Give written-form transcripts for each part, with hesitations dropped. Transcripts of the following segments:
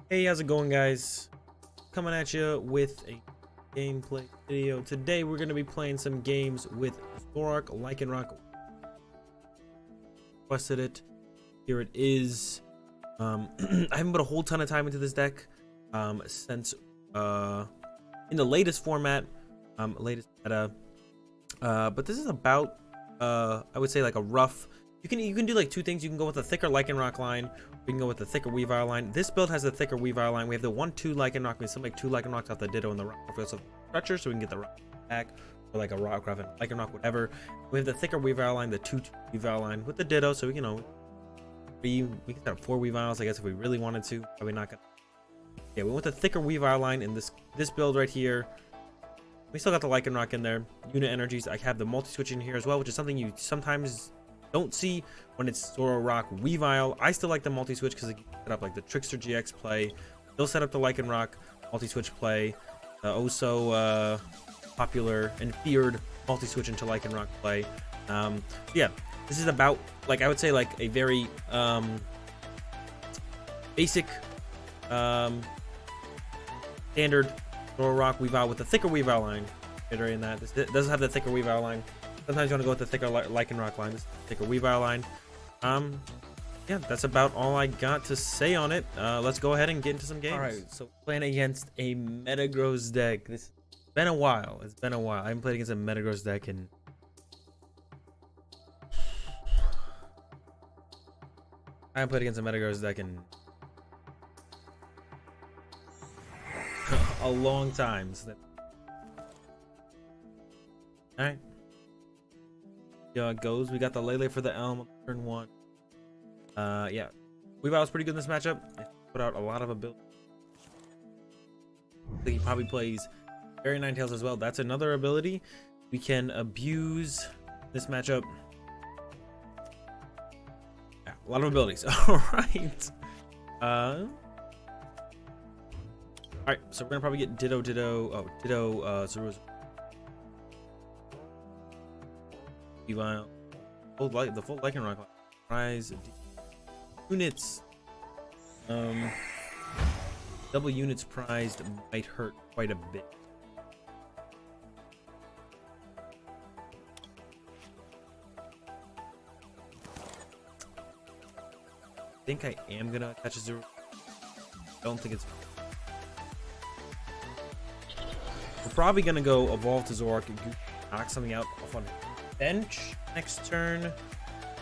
Hey, how's it going, guys? Coming at you with a gameplay video. Today we're going to be playing some games with ZoroRoc, ZoroRoc. Requested it. Here it is. I haven't put a whole ton of time into this deck since in the latest format, latest meta. But this is about I would say like a rough. You can do like two things. You can go with a thicker Lycanroc line. We can go with the thicker Weavile line. This build has a thicker Weavile line. We have the 1-2 Lycanroc. We still make 2 Lycanrocs off the Ditto and the Rock. We also have Stretcher, so we can get the Rock back, or like a Rock, Lycanroc, whatever. We have the thicker Weavile line, the 2-2 Weavile line with the Ditto, so we can we can set up 4 Weaviles, I guess, if we really wanted to. Probably not gonna. Yeah, we want the thicker Weavile line in this build right here. We still got the Lycanroc in there. Unit energies. I have the multi-switch in here as well, which is something you sometimes don't see when it's ZoroRocWeavile. I still like the multi-switch because it can set up like the Trickster GX play. They'll set up the Lycanroc multi-switch play. Also popular and feared multi-switch into Lycanroc play. Yeah, this is about, like, I would say like a very basic standard ZoroRocWeavile with the thicker Weavile line. Considering that this doesn't have the thicker Weavile line. Sometimes you want to go with the thicker Lycanroc line, this thicker Weavile line. Yeah, that's about all I got to say on it. Let's go ahead and get into some games. All right, so playing against a Metagross deck. This has been a while. It's been a while. I haven't played against a Metagross deck in a long time. So all right. Yeah, it goes. We got the Lele for the Elm on turn 1. Yeah, Weavile's pretty good in this matchup. They put out a lot of ability. I think he probably plays Fairy Ninetales as well. That's another ability we can abuse this matchup. Yeah, a lot of abilities. All right. All right. So we're gonna probably get Ditto. Zero. Weavile, the full Lycanroc prize units. Double units prized might hurt quite a bit. I think I am gonna catch a Zero. I don't think it's. We're probably gonna go evolve to ZoroRoc and knock something out off on bench next turn.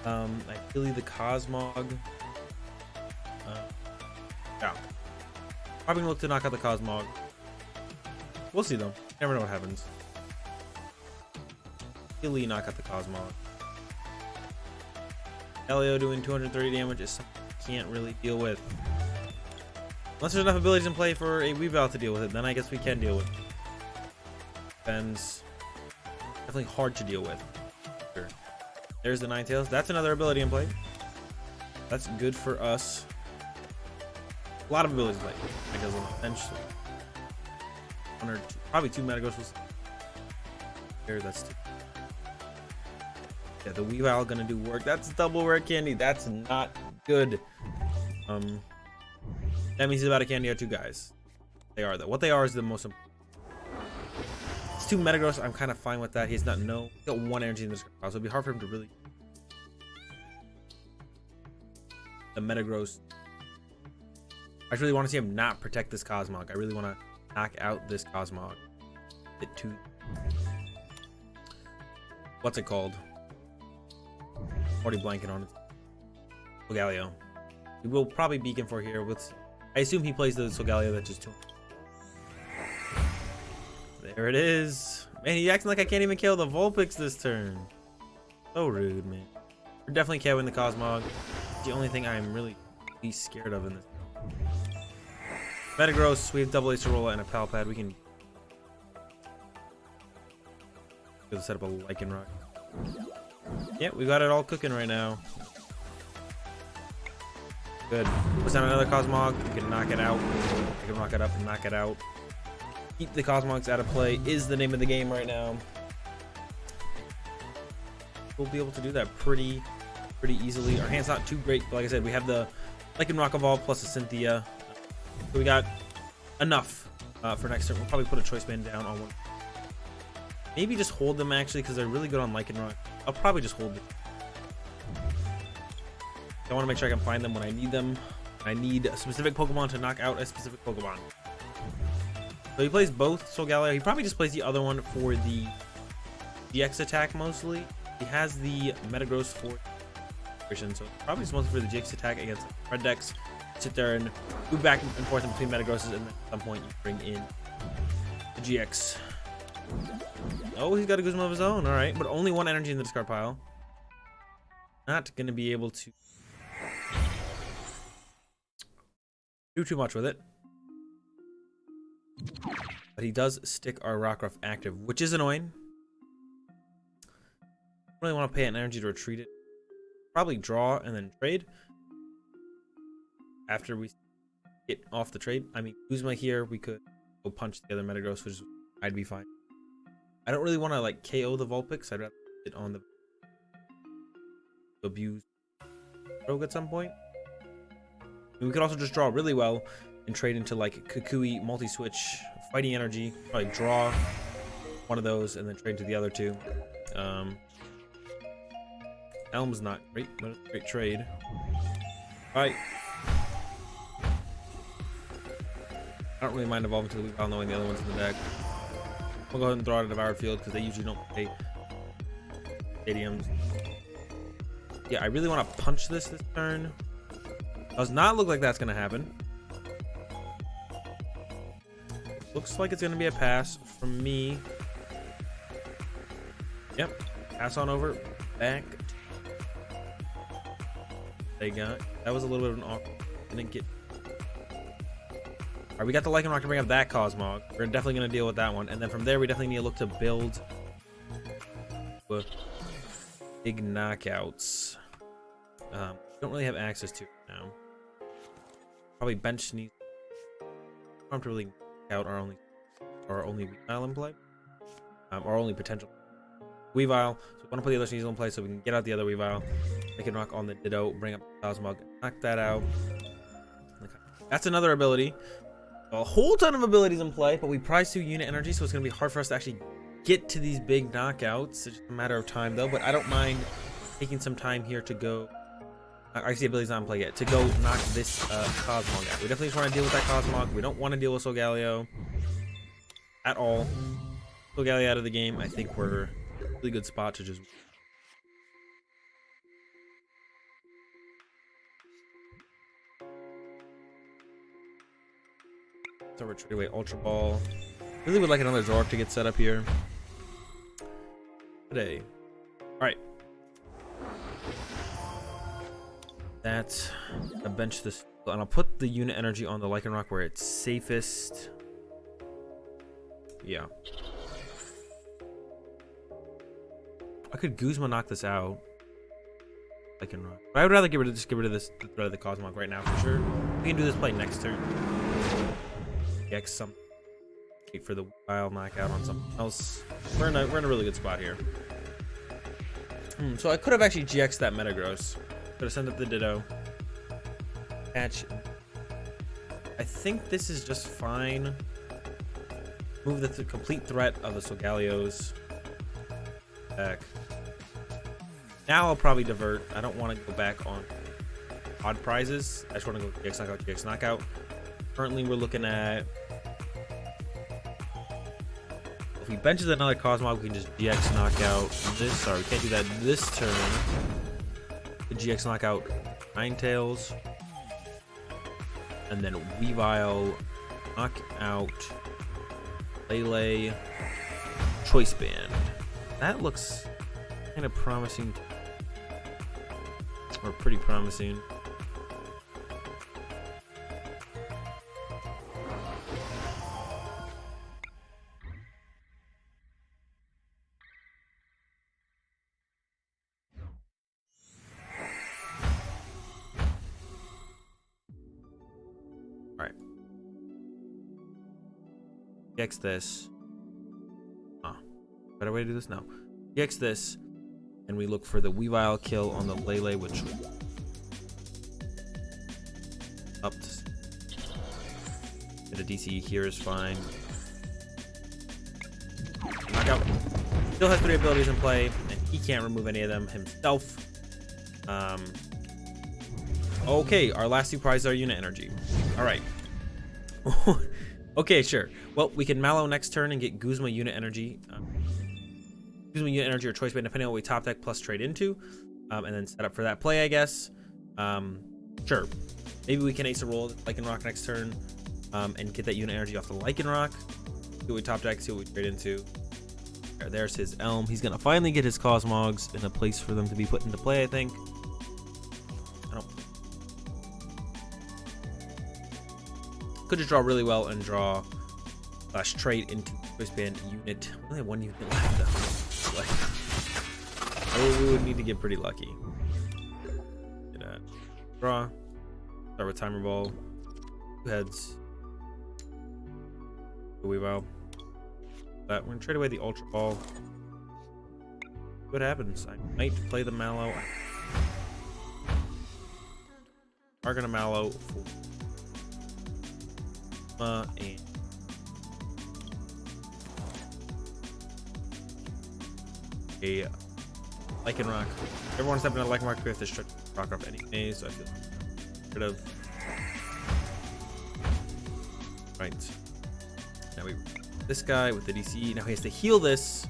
Ideally the Cosmog. Yeah, probably gonna look to knock out the Cosmog. We'll see though. Never know what happens. Ideally knock out the Cosmog. Elio doing 230 damage is something I can't really deal with. Unless there's enough abilities in play for a Weavile to deal with it, then I guess we can deal with it. Depends. Definitely hard to deal with. Sure. There's the Ninetales. That's another ability in play. That's good for us. A lot of abilities in play. I guess on the bench. One or two, probably 2 Metagross. Here, that's 2. Yeah, the Weavile gonna do work. That's double rare candy. That's not good. That means he's about to candy out 2 guys. They are though. What they are is the most important. 2 Metagross, I'm kind of fine with that. He's got 1 energy in this crowd, so it'd be hard for him to really. The Metagross. I really want to see him not protect this Cosmog. I really want to knock out this Cosmog. Hit 2. What's it called? Already blanking on it. Solgaleo. We will probably beacon for here with. I assume he plays the Solgaleo that's just 2. There it is. Man, he's acting like I can't even kill the Vulpix this turn. So rude, man. We're definitely KOing the Cosmog. It's the only thing I'm really least scared of in this. Metagross, we have double Acerola and a Palpad. We can set up a Lycanroc. Yeah, we got it all cooking right now. Good. Push down another Cosmog. We can knock it out. We can rock it up and knock it out. Keep the Cosmogs out of play is the name of the game right now. We'll be able to do that pretty easily. Our hand's not too great, but like I said, we have the Lycanroc Evolve plus a Cynthia. So we got enough for next turn. We'll probably put a choice band down on one. Maybe just hold them actually, because they're really good on Lycanroc. I'll probably just hold them. I want to make sure I can find them when I need them. I need a specific Pokemon to knock out a specific Pokemon. So he plays both Solgaleo. He probably just plays the other one for the GX attack mostly. He has the Metagross for version, so probably just mostly for the GX attack against red decks. Sit there and move back and forth in between Metagrosses, and then at some point you bring in the GX. Oh, he's got a Guzma of his own. All right, but only one energy in the discard pile. Not going to be able to do too much with it. But he does stick our Rockruff active, which is annoying. I really want to pay an energy to retreat it. Probably draw and then trade. After we get off the trade. I mean, Guzma here, we could go punch the other Metagross, which I'd be fine. I don't really want to like KO the Vulpix. I'd rather sit on the abuse Rogue at some point. And we could also just draw really well and trade into like Kukui, multi-switch, fighting energy, probably draw one of those and then trade to the other two. Elm's not great, but it's a great trade. Alright. I don't really mind evolving to the Weavile knowing the other one's in the deck. We'll go ahead and throw out a Devoured Field because they usually don't play stadiums. Yeah, I really want to punch this turn. Does not look like that's going to happen. Looks like it's going to be a pass from me. Yep. Pass on over. Back. They got. That was a little bit of an awkward. Didn't get. Alright, we got the Lycanroc to bring up that Cosmog. We're definitely going to deal with that one. And then from there, we definitely need to look to build with big knockouts. Don't really have access to it now. Probably bench needs. Don't really out our only Weavile in play. Our only potential Weavile. So we want to put the other Sneasel in play so we can get out the other Weavile. They can rock on the Ditto, bring up the Cosmog, knock that out. Okay. That's another ability. A whole ton of abilities in play, but we prize 2 unit energy, so it's going to be hard for us to actually get to these big knockouts. It's just a matter of time, though, but I don't mind taking some time here to go. I see abilities not in play yet. To go knock this Cosmog out. We definitely just want to deal with that Cosmog. We don't want to deal with Solgaleo at all. Solgaleo out of the game. I think we're a really good spot to just. So we're trade away Ultra Ball. Really would like another ZoroRoc to get set up here today. All right. That's a bench this, and I'll put the unit energy on the Lycanroc where it's safest. Yeah. I could Guzma knock this out. Lycanroc. But I would rather get rid of this threat of the Cosmog right now for sure. We can do this play next turn. X some wait for the Weavile knockout on something else. We're in a really good spot here. So I could have actually GX'd that Metagross. Could have sent up the Ditto. Catch. I think this is just fine. Move the complete threat of the Solgaleos back. Now I'll probably divert. I don't want to go back on odd prizes. I just want to go GX knockout, GX knockout. Currently we're looking at, if he benches another Cosmog, we can just GX knockout this. Sorry, we can't do that this turn. The GX knockout Ninetales, and then Weavile knock out Lele Choice Band. That looks kind of promising, or pretty promising. Alright. GX this. Better way to do this now. GX this. And we look for the Weavile kill on the Lele, which up to Get a DC here is fine. Knockout. Still has 3 abilities in play, and he can't remove any of them himself. Okay, our last 2 prizes are unit energy. All right. Okay, sure. Well, we can Mallow next turn and get Guzma unit energy. Guzma unit energy or choice band, depending on what we top deck plus trade into, and then set up for that play, I guess. Sure. Maybe we can ace a roll Lycanroc next turn, and get that unit energy off the Lycanroc. See what we top deck, see what we trade into. There's his Elm. He's gonna finally get his Cosmogs in a place for them to be put into play, I think. Could just draw really well and draw trade into wristband unit. We only have 1 unit left though. Like, we would need to get pretty lucky. Get a draw. Start with Timer Ball. 2 heads. Weavile. We're gonna trade away the Ultra Ball. What happens? I might play the Mallow. Are gonna Mallow for and a Lycanroc. Everyone's having a Lycanroc. We have to stretch rock off anyways, so I feel rid of. Right. Now we this guy with the DC. Now he has to heal this.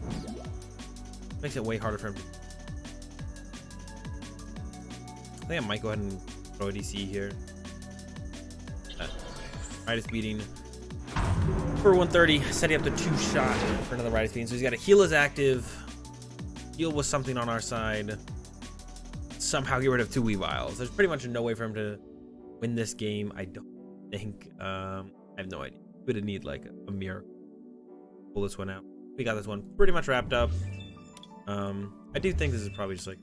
Makes it way harder for him to. I think I might go ahead and throw a DC here. Ritus beating for 130, setting up the 2-shot for another Ritus beating. So he's got to heal his active, heal with something on our side, somehow get rid of 2 Weaviles. There's pretty much no way for him to win this game. I don't think. I have no idea. We would need like a miracle. Pull this one out. We got this one pretty much wrapped up. I do think this is probably just like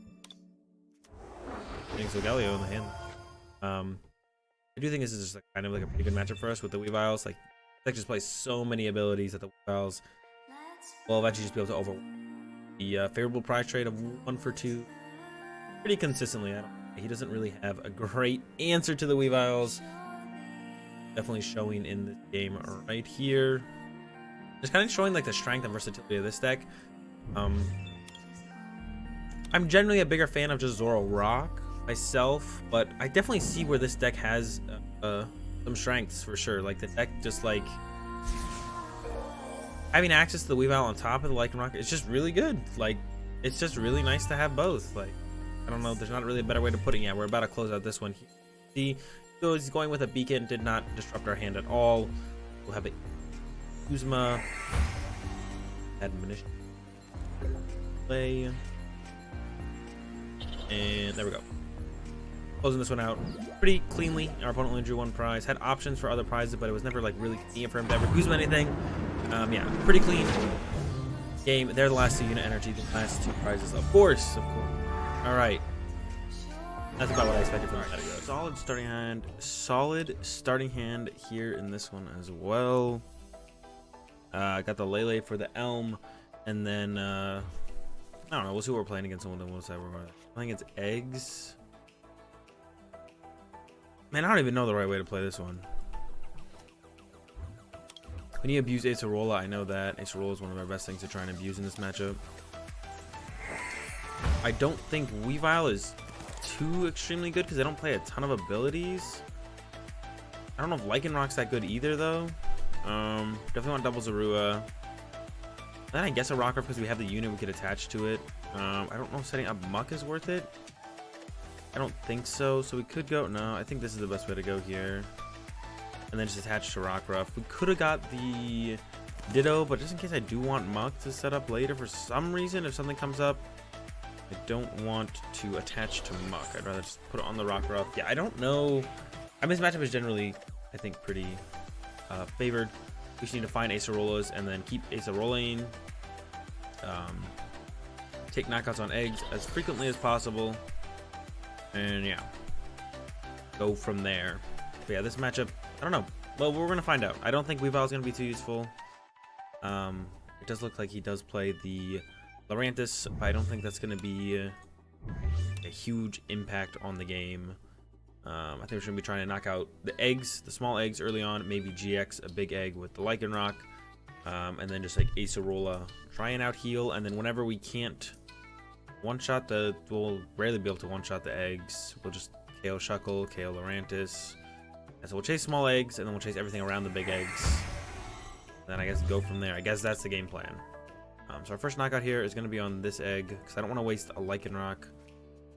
getting Solgaleo in the hand. I do think this is just like kind of like a pretty good matchup for us with the Weaviles. Like, deck just plays so many abilities that the Weaviles will eventually just be able to over the favorable prize trade of 1 for 2 pretty consistently. He doesn't really have a great answer to the Weaviles. Definitely showing in this game right here. Just kind of showing like the strength and versatility of this deck. I'm generally a bigger fan of just ZoroRoc myself, but I definitely see where this deck has some strengths for sure. Like the deck just like having access to the Weavile on top of the Lycanroc, it's just really good. Like it's just really nice to have both. Like I don't know, there's not really a better way to put it yet. We're about to close out this one. See, so he's going with a beacon, did not disrupt our hand at all. We'll have a Guzma admonition play, and there we go. Closing this one out pretty cleanly. Our opponent only drew 1 prize. Had options for other prizes, but it was never like really convenient for him to ever Guzma anything. Yeah, pretty clean game. They're the last 2 unit energy, the last 2 prizes, of course. All right, that's about what I expected from Metagross. Solid starting hand here in this one as well. Got the Lele for the Elm, and then I don't know. We'll see what we're playing against. Someone then we'll decide where we're playing against Eggs. Man, I don't even know the right way to play this one. When you abuse Acerola, I know that Acerola is one of our best things to try and abuse in this matchup. I don't think Weavile is too extremely good because they don't play a ton of abilities. I don't know if Lycanroc's that good either, though. Definitely want double Zorua. Then I guess a Rocker because we have the unit we could attach to it. I don't know if setting up Muck is worth it. I don't think so. So we could go. No, I think this is the best way to go here. And then just attach to Rockruff. We could have got the Ditto, but just in case I do want Muck to set up later for some reason, if something comes up, I don't want to attach to Muck. I'd rather just put it on the Rockruff. Yeah, I don't know. I mean, this matchup is generally, I think, pretty favored. We just need to find Acerolas and then keep Aceroling. Take knockouts on Eggs as frequently as possible. And yeah, go from there. But yeah, this matchup, I don't know. Well, we're gonna find out. I don't think Weavile is gonna be too useful. It does look like he does play the Lurantis, but I don't think that's gonna be a huge impact on the game. I think we're gonna be trying to knock out the eggs, the small eggs early on, maybe GX, a big egg with the Lycanroc, and then just like Acerola, try and out heal, and then whenever we can't one-shot we'll rarely be able to one-shot the eggs, we'll just KO Shuckle, KO Lurantis, and so we'll chase small eggs, and then we'll chase everything around the big eggs, and then I guess go from there. I guess that's the game plan. So our first knockout here is gonna be on this egg, because I don't want to waste a Lycanroc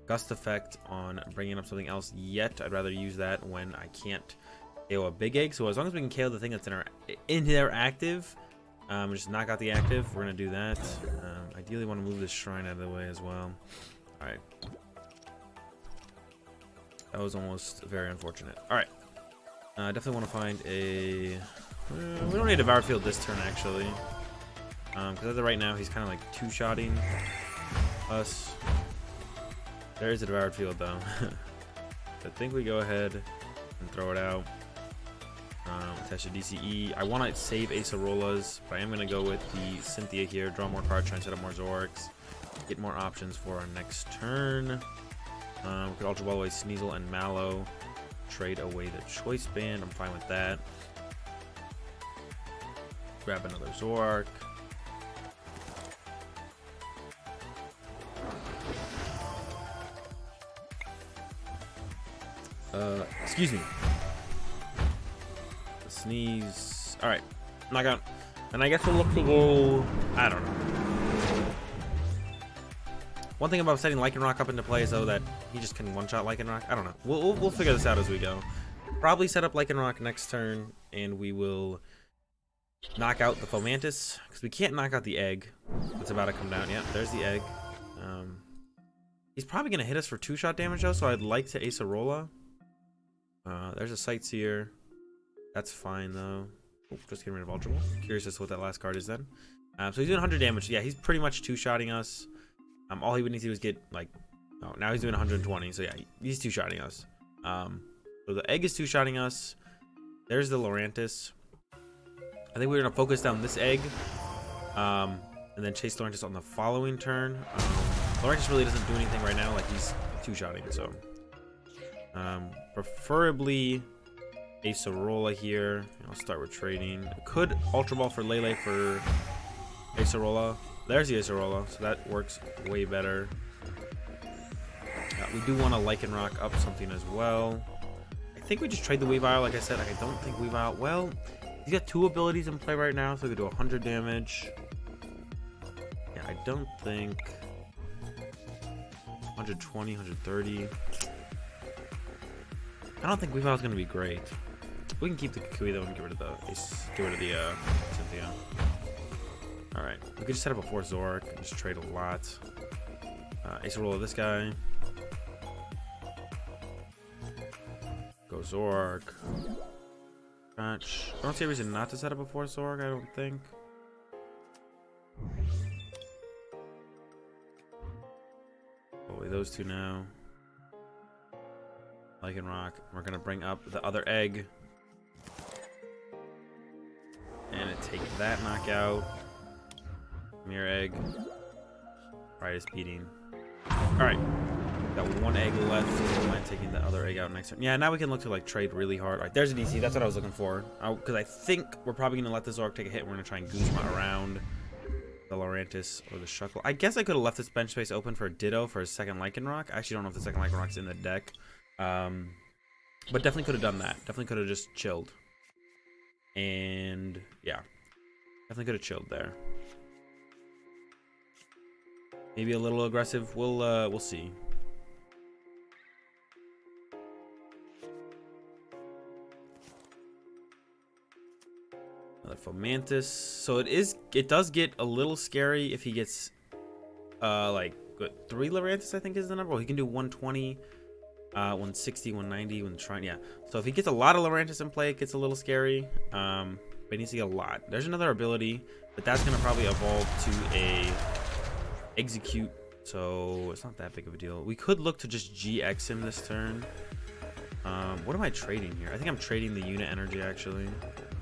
Gust effect on bringing up something else yet. I'd rather use that when I can't KO a big egg. So as long as we can KO the thing that's in their active, just knock out the active, we're gonna do that. Ideally want to move this shrine out of the way as well. All right, that was almost very unfortunate. All right, definitely want to find a we don't need a Devour Field this turn actually, because as of right now he's kind of like two-shotting us. There is a Devoured Field though. I think we go ahead and throw it out. Attach a DCE. I want to save Acerolas, but I am going to go with the Cynthia here. Draw more cards, try and set up more Zoroarks. Get more options for our next turn. We could Ultra Ball away Sneasel and Mallow. Trade away the Choice Band. I'm fine with that. Grab another Zoroark. Excuse me. The sneeze. Alright. Knockout. And I guess we'll look to go. I don't know. One thing about setting Lycanroc up into play is though that he just can one-shot Lycanroc. I don't know. We'll figure this out as we go. Probably set up Lycanroc next turn, and we will knock out the Fomantis, because we can't knock out the egg that's about to come down. Yeah, there's the egg. He's probably going to hit us for 2-shot damage though, so I'd like to Acerola. There's a Sightseer. That's fine though. Oh, just getting rid of Ultra Ball. Curious as to what that last card is then. So he's doing 100 damage. Yeah, he's pretty much two-shotting us. All he would need to do is get like, oh, now he's doing 120. So yeah, he's two-shotting us. So the egg is two-shotting us. There's the Lurantis. I think we're gonna focus down this egg, and then chase Lurantis on the following turn. Lurantis really doesn't do anything right now. Like he's two-shotting, so preferably Acerola here. I'll start with trading. Could Ultra Ball for Lele for Acerola. There's the Acerola, so that works way better. We do want to Lycanroc up something as well. I think we just trade the Weavile. Like I said, I don't think Weavile. Well, he's got 2 abilities in play right now, so we could do 100 damage. Yeah, I don't think 120, 130. I don't think Weavile's gonna be great. We can keep the Kukui though and get rid of the Cynthia. All right, we could just set up a 4th Zoroark and just trade a lot. Acerola this guy. Go Zoroark. I don't see a reason not to set up a 4th Zoroark, I don't think. Away those two now. Lycanroc. We're gonna bring up the other egg. And take that knockout. Mirror egg. Pride is beating. Alright. Got 1 egg left. So I'm taking the other egg out next turn. Yeah, now we can look to like trade really hard. Alright, there's a DC. That's what I was looking for. Because I think we're probably going to let this Zoroark take a hit. We're going to try and Guzma around the Lurantis or the Shuckle. I guess I could have left this bench space open for a Ditto for a second Lycanroc. I actually don't know if the second Lycanroc's in the deck. But definitely could have done that. Definitely could have just chilled. And yeah. Definitely could have chilled there. Maybe a little aggressive. We'll see. Another Fomantis. So it does get a little scary if he gets like what, 3 Lurantis, I think is the number. Well, he can do 120, 160, 190 when trying. Yeah. So if he gets a lot of Lurantis in play, it gets a little scary. But he needs to get a lot. There's another ability, but that's gonna probably evolve to a Execute, so it's not that big of a deal. We could look to just GX him this turn. What am I trading here? I think I'm trading the unit energy actually.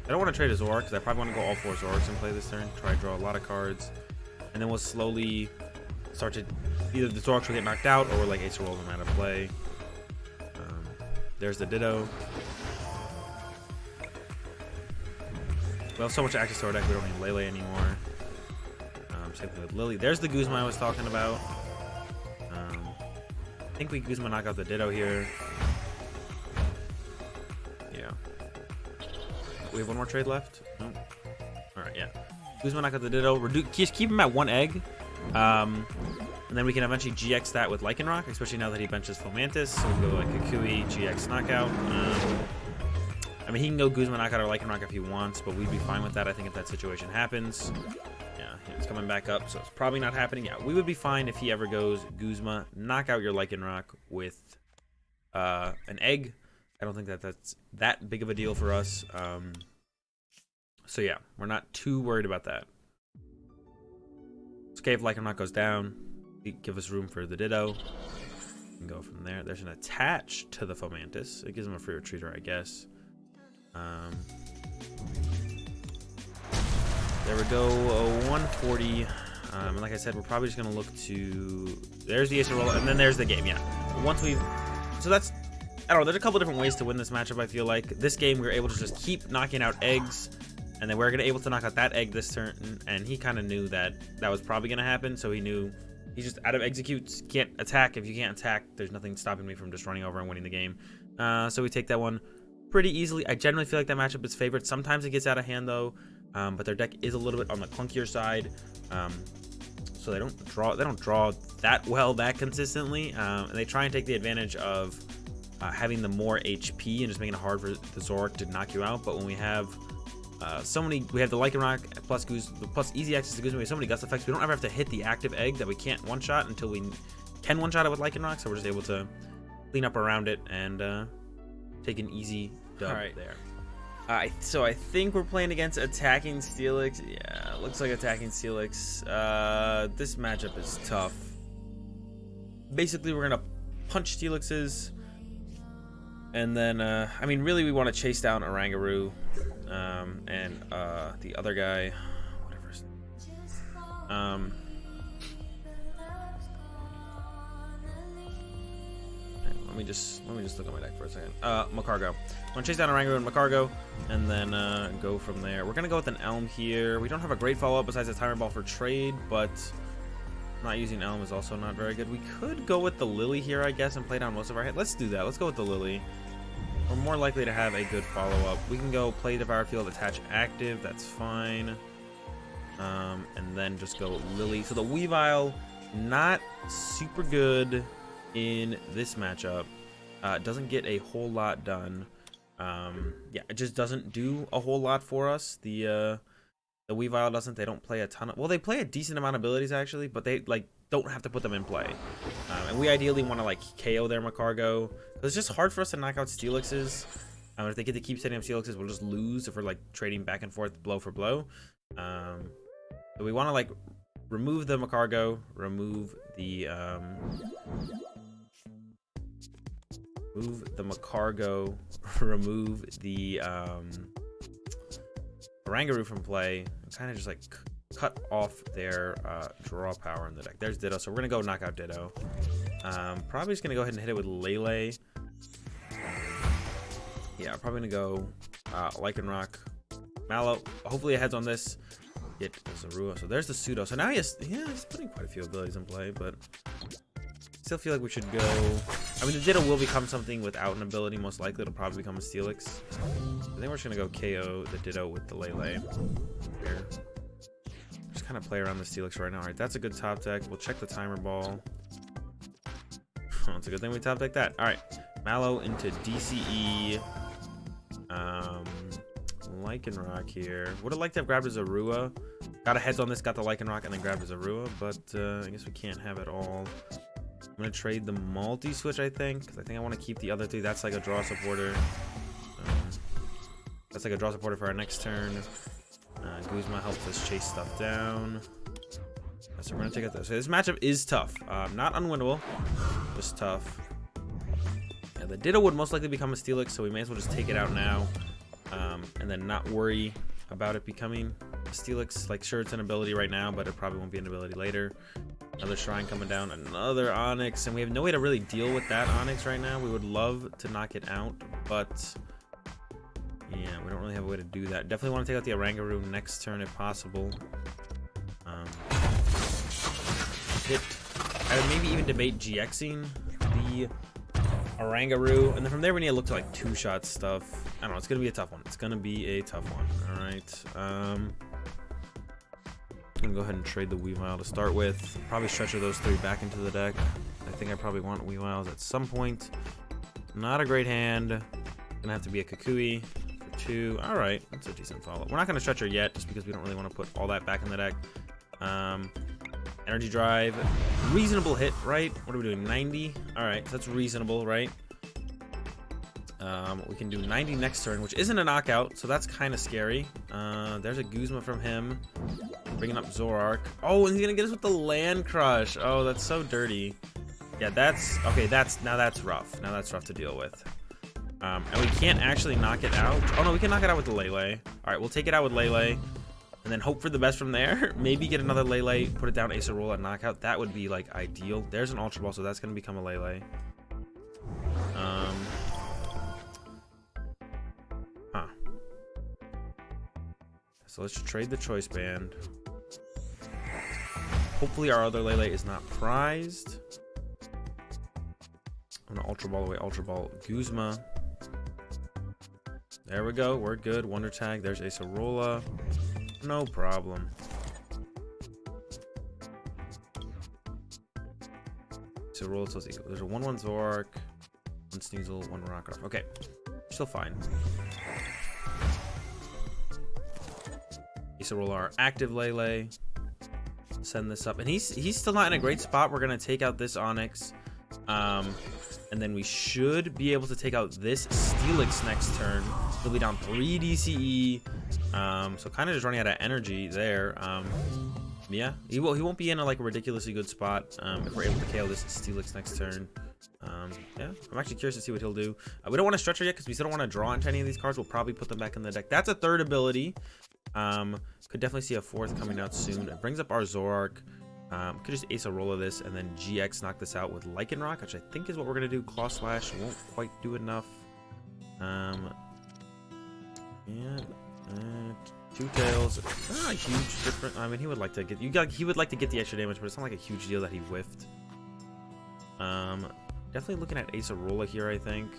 I don't want to trade a Zoroark because I probably want to go all 4 Zoroarks and play this turn. Try to draw a lot of cards, and then we'll slowly start to either the Zoroarks will get knocked out or like Acerola them out of play. There's the Ditto. We have so much access to our deck, we don't need Lele anymore. Same thing with Lily. There's the Guzma I was talking about. I think we Guzma knock out the Ditto here. Yeah. We have one more trade left? Nope. Alright, yeah. Guzma knock out the Ditto. Just keep him at 1 egg. And then we can eventually GX that with Lycanroc, especially now that he benches Fomantis. So we can go like Kukui, GX knockout. I mean, he can go Guzma knockout or Lycanroc if he wants, but we'd be fine with that, I think, if that situation happens. Yeah, it's coming back up, so it's probably not happening. Yeah, we would be fine if he ever goes Guzma, knock out your Lycanroc with an egg. I don't think that's that big of a deal for us. So yeah, we're not too worried about that. It's okay if Lycanroc goes down. Give us room for the Ditto. We can go from there. There's an attach to the Fomantis. It gives him a free retreater, I guess. There we go, 140. And like I said, we're probably just gonna look to. There's the Ace of Roll, and then there's the game. Yeah. Once we've, so that's, I don't know. There's a couple different ways to win this matchup. I feel like this game we were able to just keep knocking out eggs, and then we're gonna able to knock out that egg this turn. And he kind of knew that that was probably gonna happen, so he knew he just out of executes can't attack. If you can't attack, there's nothing stopping me from just running over and winning the game. So we take that one pretty easily. I generally feel like that matchup is favored. Sometimes it gets out of hand though, but their deck is a little bit on the clunkier side, so they don't draw that well that consistently, and they try and take the advantage of having the more HP and just making it hard for the Zoroark to knock you out. But when we have we have the Lycanroc plus easy access to Guzma, we have so many gust effects, we don't ever have to hit the active egg that we can't one-shot until we can one-shot it with Lycanroc, so we're just able to clean up around it and take an easy dub there. So I think we're playing against attacking Steelix. Yeah, looks like attacking Steelix. This matchup is tough. Basically, we're gonna punch Steelix's, and then I mean, really, we want to chase down Oranguru, and the other guy, whatever. Let me just look at my deck for a second. Macargo. I'm gonna chase down Oranguru and Macargo, and then go from there. We're gonna go with an Elm here. We don't have a great follow-up besides a Timer Ball for trade, but not using Elm is also not very good. We could go with the Lily here, I guess, and play down most of our hit. Let's do that. Let's go with the Lily. We're more likely to have a good follow-up. We can go play Devour Field, attach active. That's fine. And then just go Lily. So the Weavile, not super good in this matchup. Doesn't get a whole lot done. Yeah, it just doesn't do a whole lot for us. The Weavile doesn't. They don't play a ton of, well, they play a decent amount of abilities actually, but they like don't have to put them in play. And we ideally want to like KO their Macargo. It's just hard for us to knock out Steelix's. If they get to keep setting up Steelix's, we'll just lose if we're like trading back and forth blow for blow. So we want to like remove the Macargo, remove the Macargo, remove the Oranguru from play, and kind of just like cut off their draw power in the deck. There's Ditto, so we're gonna go knock out Ditto. Probably just gonna go ahead and hit it with Lele. Yeah, probably gonna go Lycanroc, Mallow. Hopefully it heads on this. Get Zorua. So there's the Pseudo. So now he's putting quite a few abilities in play, but still feel like we should go. I mean, the Ditto will become something without an ability. Most likely, it'll probably become a Steelix. I think we're just gonna go KO the Ditto with the Lele. Here. Just kind of play around the Steelix right now. All right, that's a good top deck. We'll check the Timer Ball. It's a good thing we top deck that. All right, Mallow into DCE. Lycanroc here. Would have liked to have grabbed a Zorua. Got a heads on this, got the Lycanroc, and then grabbed a Zorua, but I guess we can't have it all. I'm gonna trade the multi-switch, I think, because I think I want to keep the other three. That's like a draw supporter. That's like a draw supporter for our next turn. Guzma helps us chase stuff down. So we're gonna take it there. So this matchup is tough. Not unwinnable, just tough. Yeah, the Ditto would most likely become a Steelix, so we may as well just take it out now. And then not worry about it becoming a Steelix. Like, sure, it's an ability right now, but it probably won't be an ability later. Another Shrine coming down, another Onyx, and we have no way to really deal with that Onyx right now. We would love to knock it out, but yeah, we don't really have a way to do that. Definitely want to take out the Oranguru next turn if possible. I would maybe even debate GXing the Oranguru, and then from there we need to look to like two-shot stuff. I don't know, it's gonna be a tough one. It's gonna be a tough one. All right. I'm gonna go ahead and trade the Weavile to start with. Probably stretcher those 3 back into the deck. I think I probably want Weaviles at some point. Not a great hand. Gonna have to be a Kukui for 2. All right, that's a decent follow. We're not gonna stretcher yet, just because we don't really want to put all that back in the deck. Energy Drive, reasonable hit, right? What are we doing? 90. All right, so that's reasonable, right? We can do 90 next turn, which isn't a knockout, so that's kind of scary. There's a Guzma from him, bringing up ZoroRoc. Oh, and he's gonna get us with the Land Crush. Oh, that's so dirty. Yeah, that's okay. Now that's rough. Now that's rough to deal with. And we can't actually knock it out. Oh no, we can knock it out with the Lele. All right, we'll take it out with Lele, and then hope for the best from there. Maybe get another Lele, put it down Acerola and knockout. That would be like ideal. There's an Ultra Ball, so that's gonna become a Lele. So let's trade the Choice Band. Hopefully our other Lele is not prized. I'm gonna Ultra Ball away, Ultra Ball Guzma. There we go, we're good. Wonder Tag, there's Acerola. No problem. Acerola, so there's a 1/1 ZoroRoc, 1 Sneasel, 1 Rockruff. Okay, still fine. Acerola, our active Lele. Send this up, and he's still not in a great spot. We're gonna take out this Onyx, and then we should be able to take out this Steelix next turn. He'll be down 3 DCE, so kind of just running out of energy there. Yeah, he won't be in a like ridiculously good spot if we're able to KO this Steelix next turn. Yeah, I'm actually curious to see what he'll do. We don't want to stretcher yet because we still don't want to draw into any of these cards. We'll probably put them back in the deck. That's a 3rd ability. Could definitely see a 4th coming out soon. It brings up our ZoroRoc. Could just Acerola this and then GX knock this out with Lycanroc, which I think is what we're gonna do. Claw Slash won't quite do enough. Yeah, 2 Tails. Not a huge difference. I mean, he would like to get he would like to get the extra damage, but it's not like a huge deal that he whiffed. Definitely looking at Acerola here, I think.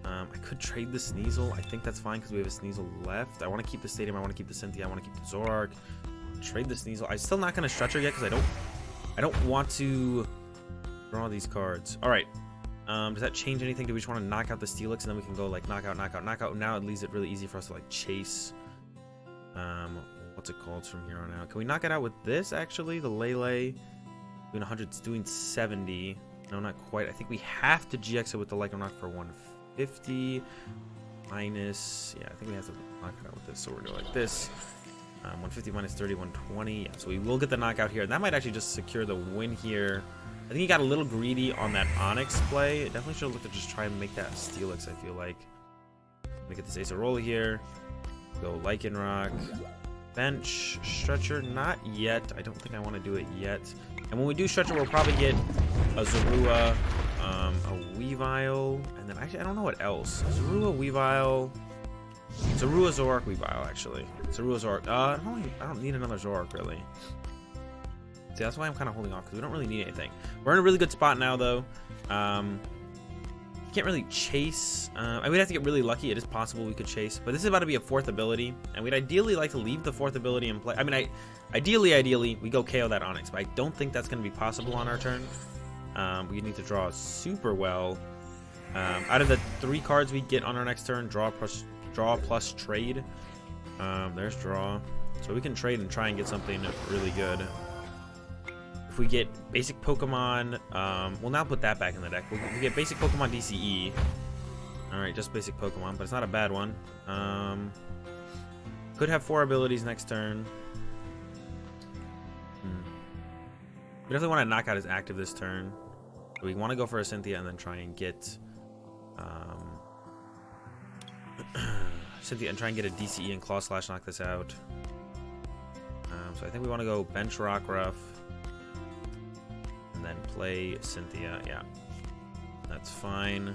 I could trade the Sneasel. I think that's fine because we have a Sneasel left. I want to keep the Stadium. I want to keep the Cynthia. I want to keep the ZoroRoc. Trade the Sneasel. I'm still not going to stretcher yet because I don't want to draw these cards. All right. Does that change anything? Do we just want to knock out the Steelix and then we can go like knockout, knockout, knockout? Now it leaves it really easy for us to like chase. What's it called from here on out? Can we knock it out with this actually? The Lele doing 100. It's doing 70. No, not quite. I think we have to GX it with the Lycanroc for 150 minus. Yeah, I think we have to knock it out with this. So we're gonna go like this. 150 minus 30, 120. Yeah, so we will get the knockout here. That might actually just secure the win here. I think he got a little greedy on that Onyx play. It definitely should have looked to just try and make that Steelix, I feel like. Let me get this Acerola here. Go Lycanroc. Bench. Stretcher. Not yet. I don't think I want to do it yet. And when we do stretcher, we'll probably get a Zorua, a Weavile, and then actually, I don't know what else. Zorua, Weavile. Zorua, ZoroRoc, Weavile, actually. Zorua, ZoroRoc. I don't need another ZoroRoc, really. See, that's why I'm kind of holding off, because we don't really need anything. We're in a really good spot now, though. Can't really chase. We'd have to get really lucky. It is possible we could chase, but this is about to be a 4th ability, and we'd ideally like to leave the 4th ability in play. I mean, ideally, we go KO that Onyx, but I don't think that's going to be possible on our turn. We need to draw super well. Out of the 3 cards we get on our next turn, draw plus trade. There's draw, so we can trade and try and get something really good. If we get basic Pokemon, we'll now put that back in the deck. We get basic Pokemon DCE. Alright, just basic Pokemon, but it's not a bad one. Could have 4 abilities next turn. We definitely want to knock out his active this turn. So we want to go for a Cynthia and then try and get Cynthia and try and get a DCE and Claw Slash, knock this out. So I think we want to go bench Rockruff. play Cynthia. Yeah, that's fine.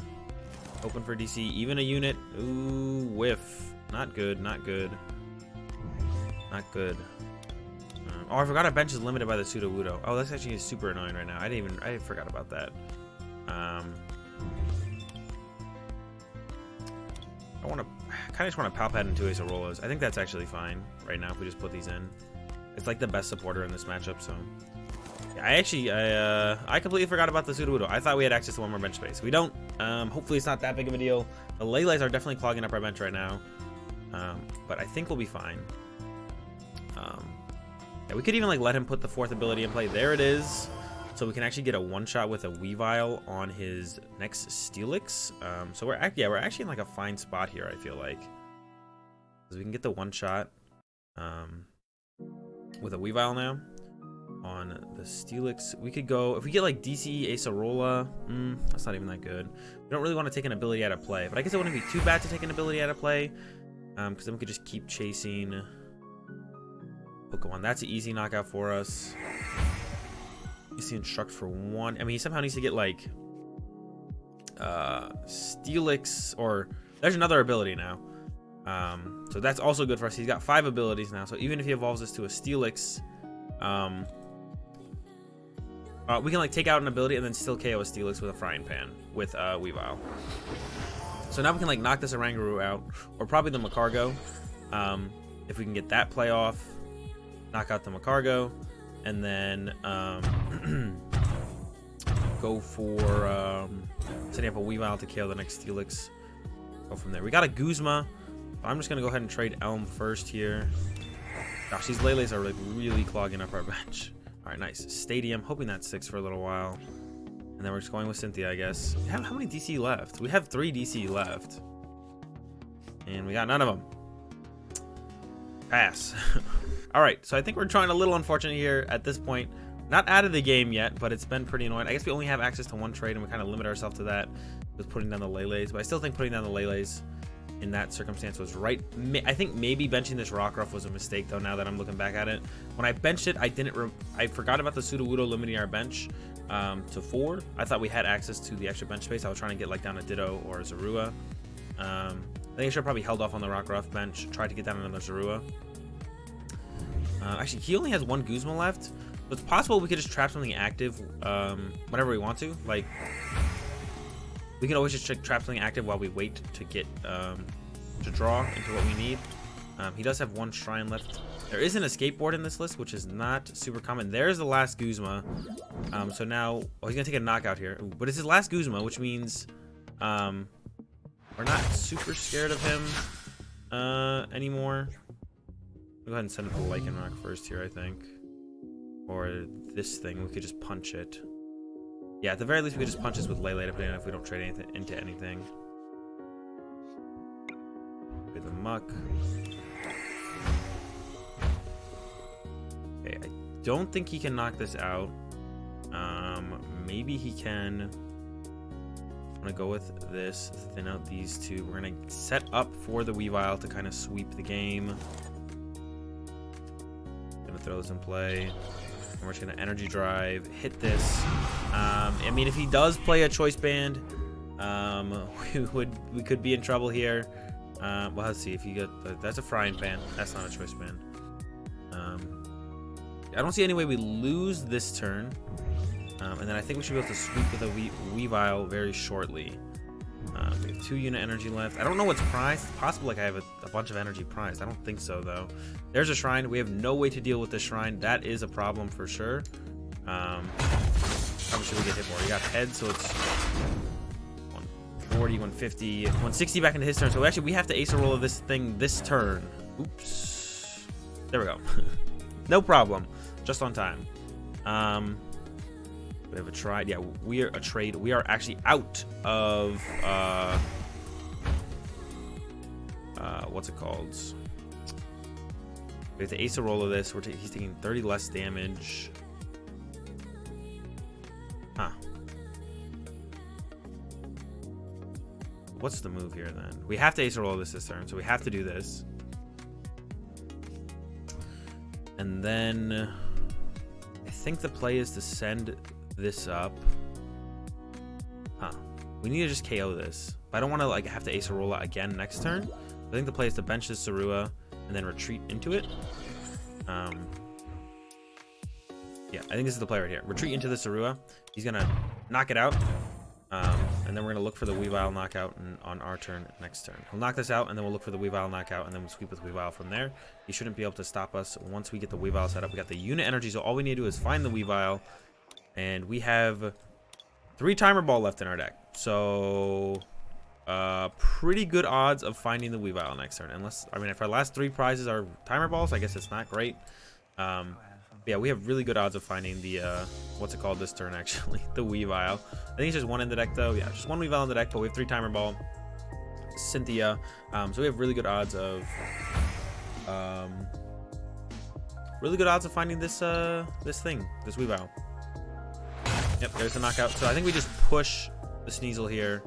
Open for DC, even a unit. Ooh, whiff. Not good, not good. Not good. Oh, I forgot our bench is limited by the Sudowoodo. Oh, that's actually super annoying right now. I forgot about that. I kind of just want to Palpad into Acerolas. I think that's actually fine right now if we just put these in. It's like the best supporter in this matchup, so. Yeah, I completely forgot about the Sudowoodo. I thought we had access to one more bench space. We don't. Hopefully it's not that big of a deal. The Lele's are definitely clogging up our bench right now. But I think we'll be fine. Yeah, we could even like let him put the 4th ability in play. There it is. So we can actually get a one-shot with a Weavile on his next Steelix. So we're actually in like a fine spot here, I feel like. Because we can get the one-shot with a Weavile now on the Steelix. We could go, if we get like DC Acerola, that's not even that good. We don't really want to take an ability out of play, but I guess it wouldn't be too bad to take an ability out of play, because then we could just keep chasing Pokemon. That's an easy knockout for us. DC Instruct for 1. I mean, he somehow needs to get like Steelix, or there's another ability now. So that's also good for us. He's got 5 abilities now, so even if he evolves this to a Steelix, we can like take out an ability and then still KO a Steelix with a Frying Pan with Weavile. So now we can like knock this Oranguru out, or probably the Macargo. If we can get that play off, knock out the Macargo, and then go for setting up a Weavile to KO the next Steelix. Go from there. We got a Guzma. I'm just gonna go ahead and trade Elm first here. Gosh, these Lele's are like really clogging up our bench. All right, nice. Stadium, hoping that sticks for a little while. And then we're just going with Cynthia, I guess. How many DC left? We have 3 DC left. And we got none of them. Pass. All right, so I think we're trying a little unfortunate here at this point. Not out of the game yet, but it's been pretty annoying. I guess we only have access to 1 trade, and we kind of limit ourselves to that with putting down the Lele's. But I still think putting down the Lele's in that circumstance was right. I think maybe benching this Rockruff was a mistake, though, now that I'm looking back at it. When I benched it, I forgot about the Sudowoodo limiting our bench to 4. I thought we had access to the extra bench space. I was trying to get like down a Ditto or a Zorua. I think I should have probably held off on the Rockruff bench, tried to get down another Zorua. Actually, he only has 1 Guzma left, so it's possible we could just trap something active whenever we want to. Like, we can always just trap something active while we wait to get to draw into what we need. He does have 1 Shrine left. There is an Escape Board in this list, which is not super common. There's the last Guzma. So now, he's gonna take a knockout here, but it's his last Guzma, which means we're not super scared of him anymore. Go ahead and send it to Lycanroc first here, I think. Or this thing, we could just punch it. Yeah, at the very least, we could just punch this with Lele, depending on if we don't trade anything into anything. With the Muck. Okay, I don't think he can knock this out. Maybe he can. I'm gonna go with this, thin out these 2. We're gonna set up for the Weavile to kind of sweep the game. Gonna throw this in play. And we're just gonna Energy Drive, hit this. I mean, if he does play a Choice Band, we could be in trouble here. Well, let's see if you get that's a Frying Pan. That's not a Choice Band. I don't see any way we lose this turn. And then I think we should be able to sweep with a Weavile very shortly. We have 2 unit energy left. I don't know what's prized. It's possible like I have a bunch of energy prized. I don't think so, though. There's a Shrine. We have no way to deal with this Shrine. That is a problem for sure. How much should we get hit for? He got head, so it's 140, 150, 160 back into his turn. So actually, we have to Acerola this thing this turn. Oops. There we go. No problem. Just on time. We have a trade. Yeah, we are a trade. We are actually out of what's it called? We have to Acerola this. He's taking 30 less damage. Huh. What's the move here then? We have to Acerola this turn, so we have to do this. And then I think the play is to send this up. Huh. We need to just KO this. But I don't want to like have to Acerola again next turn. I think the play is to bench this Zorua and then retreat into it. Yeah, I think this is the play right here. Retreat into the Zorua. He's gonna knock it out. And then we're gonna look for the Weavile knockout on our turn next turn. He'll knock this out, and then we'll look for the Weavile knockout, and then we'll sweep with Weavile from there. He shouldn't be able to stop us once we get the Weavile set up. We got the unit energy, so all we need to do is find the Weavile, and we have 3 Timer Ball left in our deck. So pretty good odds of finding the Weavile next turn. Unless, I mean, if our last 3 prizes are Timer Balls, I guess it's not great. Yeah, we have really good odds of finding the what's it called this turn, actually, the Weavile. I think it's just 1 in the deck though. Yeah, just 1 Weavile in the deck, but we have 3 Timer Ball, Cynthia, so we have really good odds of finding this this Weavile. Yep, there's the knockout. So I think we just push the Sneasel here,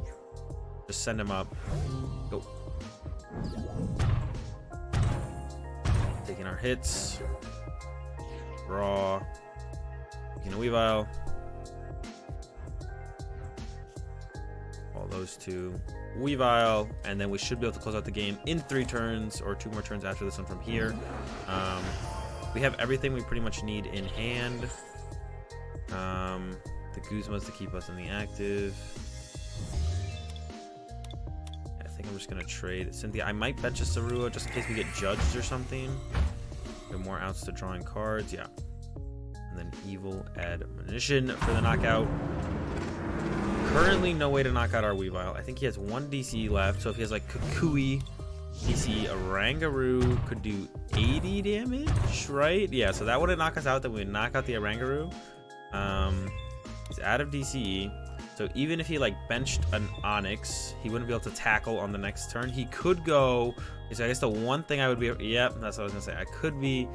just send him up. Go. Taking our hits. Raw, taking a Weavile, all those 2 Weavile, and then we should be able to close out the game in 3 turns or 2 more turns after this one from here. We have everything we pretty much need in hand. The Guzmas to keep us in the active. I think I'm just gonna trade Cynthia. I might bench a Zorua just in case we get judged or something. More outs to drawing cards, yeah. And then evil admonition for the knockout. Currently no way to knock out our Weavile. I think he has 1 DC left, so if he has like Kukui, DC Arangaroo could do 80 damage, right? Yeah, so that wouldn't knock us out, then we would knock out the Arangaroo. He's out of DCE, so even if he like benched an Onyx, he wouldn't be able to tackle on the next turn. He could go. So I guess the one thing I would be, yep, that's what I was gonna say. I could be,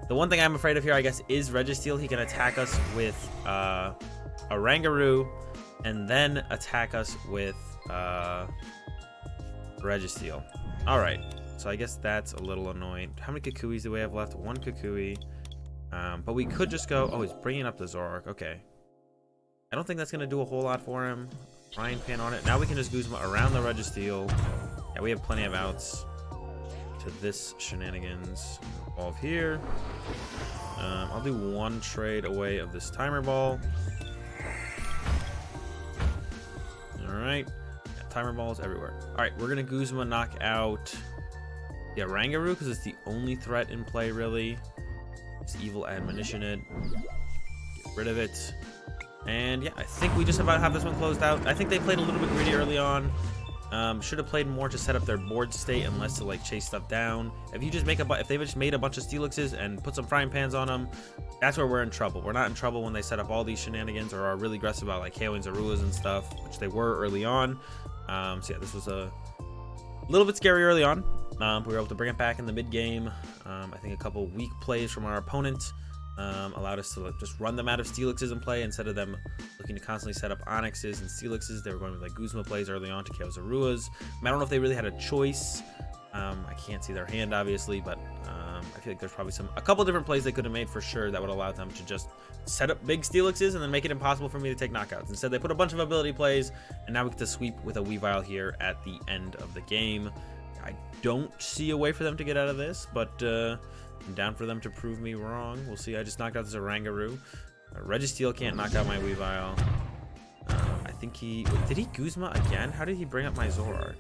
the one thing I'm afraid of here, I guess, is Registeel. He can attack us with Arangaroo, and then attack us with Registeel. All right, so I guess that's a little annoying. How many Kukuis do we have left? 1 Kukui. But we could just go. Oh, he's bringing up the ZoroRoc. Okay. I don't think that's gonna do a whole lot for him. Frying pan on it. Now we can just Guzma around the Registeel. Yeah, we have plenty of outs to this shenanigans. Evolve here. I'll do 1 trade away of this Timer Ball. Alright. Yeah, Timer Balls everywhere. Alright, we're going to Guzma knock out the Arangaroo because it's the only threat in play, really. Just evil admonition it. Get rid of it. And yeah, I think we just about have this one closed out. I think they played a little bit greedy early on. Should have played more to set up their board state and less to like chase stuff down. If you just make if they just made a bunch of Steelixes and put some frying pans on them, that's where we're in trouble. We're not in trouble when they set up all these shenanigans or are really aggressive about like KOing Zoruas and stuff, which they were early on. So yeah, this was a little bit scary early on. We were able to bring it back in the mid game. I think a couple weak plays from our opponent allowed us to just run them out of Steelixes in play instead of them looking to constantly set up Onyxes and Steelixes. They were going with like Guzma plays early on to KO Zoruas. I don't know if they really had a choice. I can't see their hand obviously, but I feel like there's probably a couple different plays they could have made for sure that would allow them to just set up big Steelixes and then make it impossible for me to take knockouts. Instead, they put a bunch of ability plays, and now we get to sweep with a Weavile here at the end of the game. I don't see a way for them to get out of this, but I'm down for them to prove me wrong. We'll see. I just knocked out this Arangaroo. Registeel can't knock out my Weavile. I think he... Did he Guzma again? How did he bring up my ZoroRoc?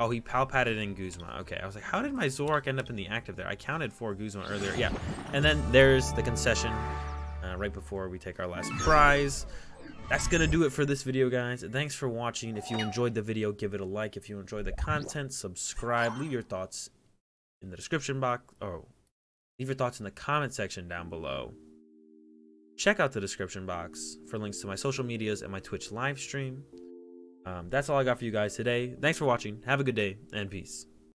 Oh, he Palpatted in Guzma. Okay, I was like, how did my ZoroRoc end up in the active there? I counted 4 Guzma earlier. Yeah, and then there's the concession right before we take our last prize. That's gonna do it for this video, guys. Thanks for watching. If you enjoyed the video, give it a like. If you enjoyed the content, subscribe. Leave your thoughts in the description box. Oh, leave your thoughts in the comment section down below. Check out the description box for links to my social medias and my Twitch live stream. That's all I got for you guys today. Thanks for watching. Have a good day and peace.